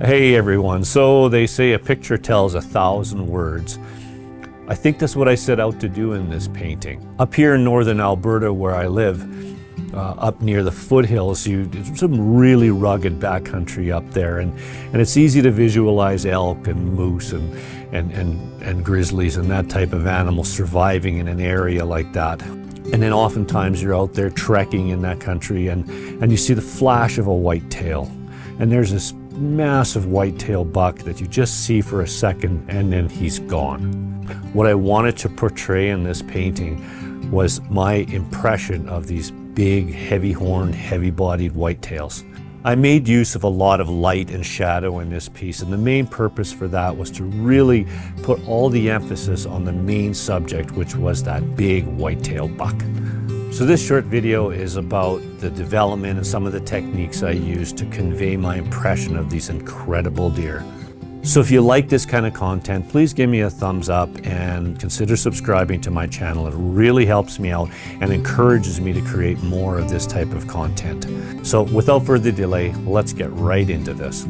Hey everyone, so they say a picture tells 1,000 words. I think that's what I set out to do in this painting. Up here in northern Alberta where I live, up near the foothills, some really rugged backcountry up there, and it's easy to visualize elk and moose and grizzlies and that type of animal surviving in an area like that. And then oftentimes you're out there trekking in that country and you see the flash of a whitetail, and there's this massive whitetail buck that you just see for a second and then he's gone. What I wanted to portray in this painting was my impression of these big, heavy-horned, heavy-bodied whitetails. I made use of a lot of light and shadow in this piece, and the main purpose for that was to really put all the emphasis on the main subject, which was that big whitetail buck. So this short video is about the development and some of the techniques I used to convey my impression of these incredible deer. So if you like this kind of content, please give me a thumbs up and consider subscribing to my channel. It really helps me out and encourages me to create more of this type of content. So without further delay, let's get right into this.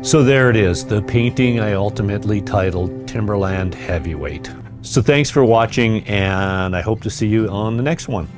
So there it is, the painting I ultimately titled Timberland Heavyweight. So thanks for watching, and I hope to see you on the next one.